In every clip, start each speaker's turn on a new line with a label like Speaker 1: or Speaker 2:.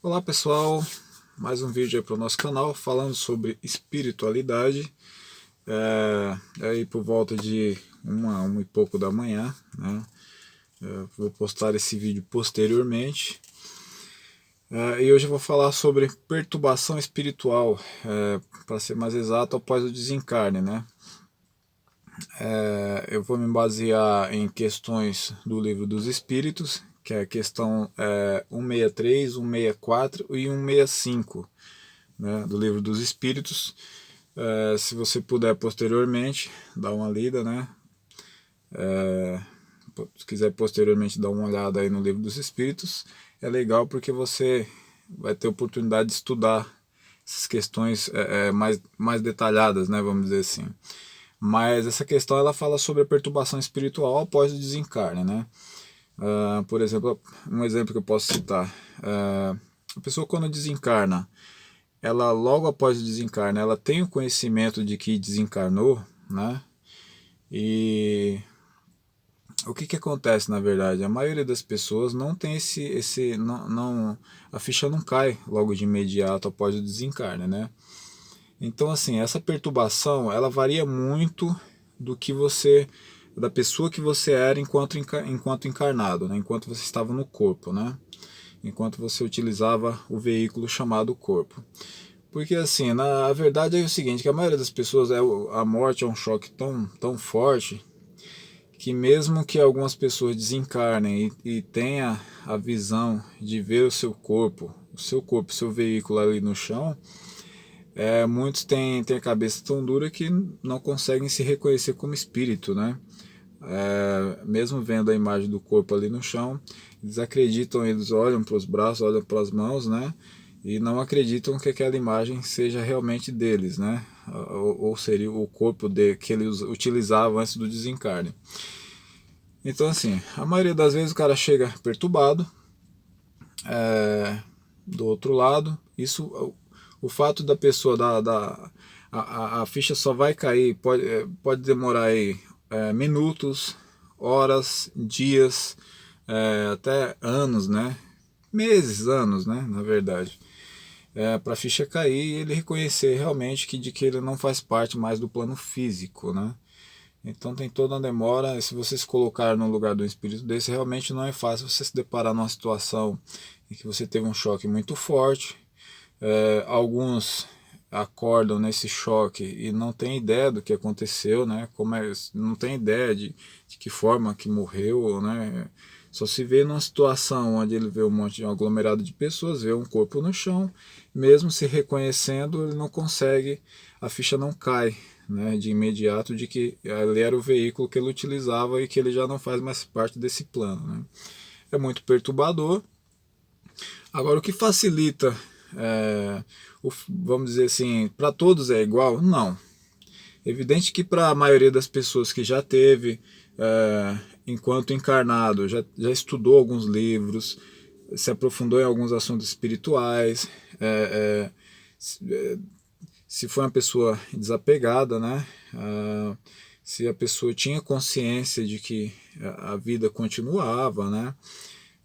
Speaker 1: Olá pessoal, mais um vídeo aí para o nosso canal falando sobre espiritualidade. Aí por volta de uma e pouco da manhã, né? Vou postar esse vídeo posteriormente. E hoje eu vou falar sobre perturbação espiritual, para ser mais exato, após o desencarne, né? Eu vou me basear em questões do Livro dos Espíritos, que é a questão 163, 164 e 165, né, do Livro dos Espíritos. Se você puder posteriormente dar uma lida, né? Se quiser posteriormente dar uma olhada aí no Livro dos Espíritos, é legal porque você vai ter oportunidade de estudar essas questões mais detalhadas, né, vamos dizer assim. Mas essa questão ela fala sobre a perturbação espiritual após o desencarne, né? Por exemplo, um exemplo que eu posso citar, a pessoa quando desencarna, ela logo após o desencarne, ela tem o conhecimento de que desencarnou, né? E o que acontece na verdade? A maioria das pessoas não tem a ficha não cai logo de imediato após o desencarne, né? Então assim, essa perturbação, ela varia muito do que da pessoa que você era enquanto encarnado, né? Enquanto você estava no corpo, né? Enquanto você utilizava o veículo chamado corpo. Porque assim, na verdade é o seguinte, que a maioria das pessoas, a morte é um choque tão forte, que mesmo que algumas pessoas desencarnem e tenha a visão de ver o seu veículo ali no chão, muitos têm a cabeça tão dura que não conseguem se reconhecer como espírito, né? Mesmo vendo a imagem do corpo ali no chão, eles acreditam, eles olham para os braços, olham para as mãos, né? E não acreditam que aquela imagem seja realmente deles, né? Ou seria o corpo que eles utilizavam antes do desencarne. Então assim, a maioria das vezes o cara chega perturbado, do outro lado, o fato da pessoa, a ficha só vai cair, pode demorar aí, minutos, horas, dias, até anos, né? Meses, anos, né? Na verdade. Para a ficha cair e ele reconhecer realmente de que ele não faz parte mais do plano físico, né? Então tem toda uma demora, e se você se colocar no lugar de um espírito desse, realmente não é fácil você se deparar numa situação em que você teve um choque muito forte. Alguns acordam nesse choque e não tem ideia do que aconteceu, né? Não tem ideia de que forma que morreu, né? Só se vê numa situação onde ele vê um aglomerado de pessoas, vê um corpo no chão, mesmo se reconhecendo, ele não consegue, a ficha não cai, né, de imediato de que ele era o veículo que ele utilizava e que ele já não faz mais parte desse plano, né? É muito perturbador. Agora, o que facilita, vamos dizer assim, para todos é igual? Não. Evidente que para a maioria das pessoas que já teve, enquanto encarnado, já estudou alguns livros, se aprofundou em alguns assuntos espirituais, se foi uma pessoa desapegada, né? Se a pessoa tinha consciência de que a vida continuava, né?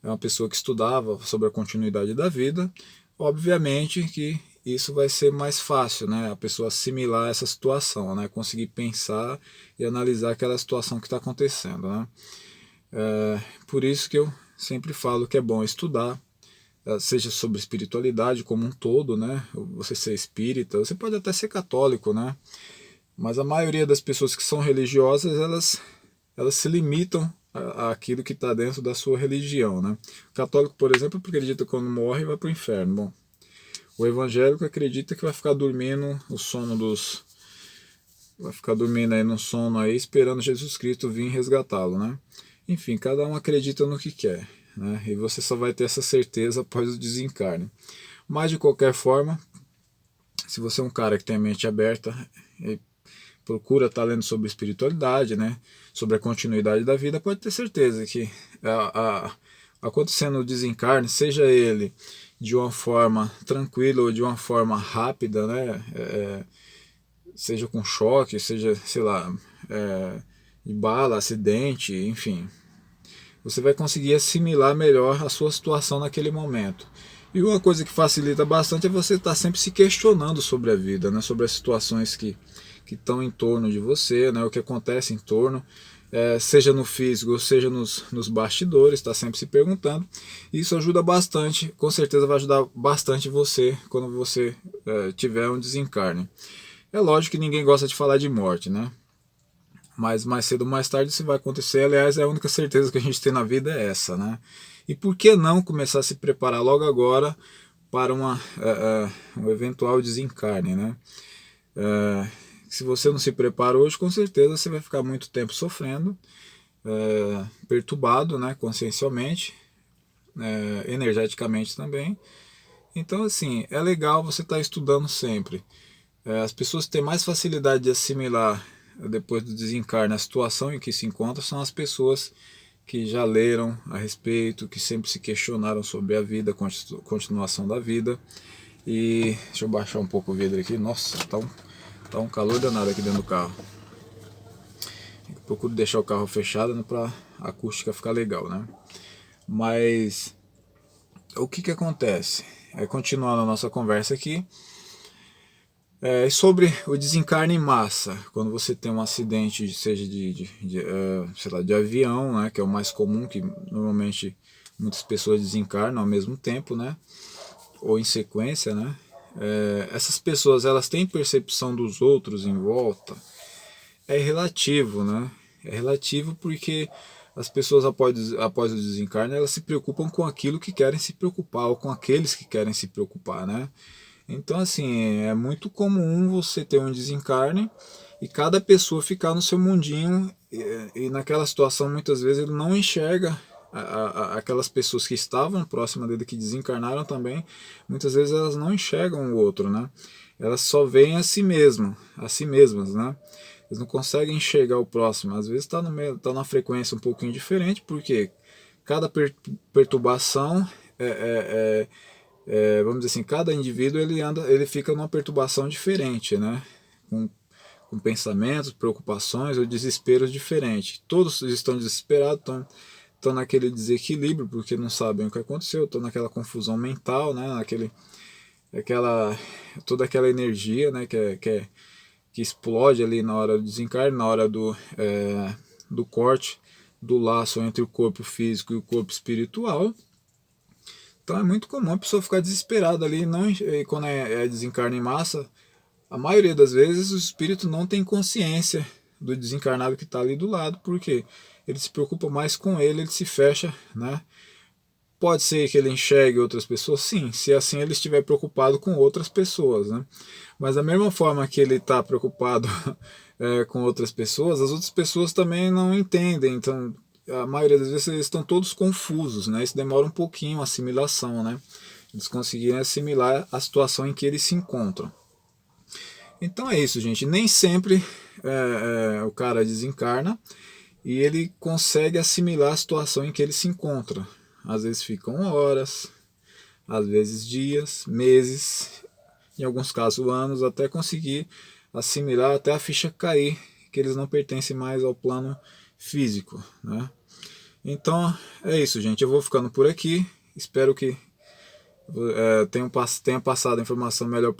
Speaker 1: É uma pessoa que estudava sobre a continuidade da vida, obviamente que isso vai ser mais fácil, né? A pessoa assimilar essa situação, né? Conseguir pensar e analisar aquela situação que está acontecendo, né? Por isso que eu sempre falo que é bom estudar, seja sobre espiritualidade como um todo, né? Você ser espírita, você pode até ser católico, né? Mas a maioria das pessoas que são religiosas, elas se limitam àquilo que está dentro da sua religião, né? O católico, por exemplo, acredita que quando morre vai para o inferno. Bom, o evangélico acredita que vai ficar dormindo o sono vai ficar dormindo aí no sono aí, esperando Jesus Cristo vir resgatá-lo, né? Enfim, cada um acredita no que quer, né? E você só vai ter essa certeza após o desencarne. Mas de qualquer forma, se você é um cara que tem a mente aberta e procura estar lendo sobre espiritualidade, né, sobre a continuidade da vida, pode ter certeza que acontecendo o desencarne, seja ele de uma forma tranquila ou de uma forma rápida, né, seja com choque, seja, sei lá, de bala, acidente, enfim, você vai conseguir assimilar melhor a sua situação naquele momento. E uma coisa que facilita bastante é você estar sempre se questionando sobre a vida, né? Sobre as situações que estão em torno de você, né? O que acontece em torno, seja no físico, seja nos bastidores, está sempre se perguntando. Isso ajuda bastante, com certeza vai ajudar bastante você quando você tiver um desencarne. É lógico que ninguém gosta de falar de morte, né? Mas mais cedo ou mais tarde isso vai acontecer. Aliás, a única certeza que a gente tem na vida é essa, né? E por que não começar a se preparar logo agora para um eventual desencarne, né? Se você não se prepara hoje, com certeza você vai ficar muito tempo sofrendo, perturbado, né, consciencialmente, energeticamente também. Então, assim, é legal você estar estudando sempre. As pessoas que têm mais facilidade de assimilar depois do desencarne a situação em que se encontra são as pessoas que já leram a respeito, que sempre se questionaram sobre a vida, a continuação da vida. E deixa eu baixar um pouco o vidro aqui. Nossa, tá um calor danado aqui dentro do carro. Eu procuro deixar o carro fechado, né, para a acústica ficar legal, né? Mas o que acontece? Continuando a nossa conversa aqui, sobre o desencarne em massa, quando você tem um acidente, seja sei lá, de avião, né, que é o mais comum, que normalmente muitas pessoas desencarnam ao mesmo tempo, né, ou em sequência, né, essas pessoas elas têm percepção dos outros em volta. É relativo, né, é relativo porque as pessoas após o desencarne elas se preocupam com aquilo que querem se preocupar, ou com aqueles que querem se preocupar, né. Então, assim, é muito comum você ter um desencarne e cada pessoa ficar no seu mundinho e naquela situação muitas vezes ele não enxerga aquelas pessoas que estavam próximas dele, que desencarnaram também, muitas vezes elas não enxergam o outro, né? Elas só veem a si mesmas, né? Eles não conseguem enxergar o próximo, às vezes está tá numa frequência um pouquinho diferente, porque cada perturbação vamos dizer assim, cada indivíduo ele fica numa perturbação diferente, né? Com pensamentos, preocupações ou desesperos diferentes. Todos estão desesperados, estão naquele desequilíbrio porque não sabem o que aconteceu, estão naquela confusão mental, né? Toda aquela energia, né? Que explode ali na hora do desencarne, na hora do corte do laço entre o corpo físico e o corpo espiritual. Então é muito comum a pessoa ficar desesperada ali, não, quando é desencarne em massa, a maioria das vezes o espírito não tem consciência do desencarnado que está ali do lado, porque ele se preocupa mais com ele se fecha, né? Pode ser que ele enxergue outras pessoas, sim, se assim ele estiver preocupado com outras pessoas, né? Mas da mesma forma que ele está preocupado com outras pessoas, as outras pessoas também não entendem, então a maioria das vezes eles estão todos confusos, né? Isso demora um pouquinho a assimilação, né? Eles conseguirem assimilar a situação em que eles se encontram. Então é isso, gente. Nem sempre o cara desencarna e ele consegue assimilar a situação em que ele se encontra. Às vezes ficam horas, às vezes dias, meses, em alguns casos anos, até conseguir assimilar, até a ficha cair, que eles não pertencem mais ao plano físico, né? Então é isso, gente. Eu vou ficando por aqui. Espero que tenha passado a informação melhor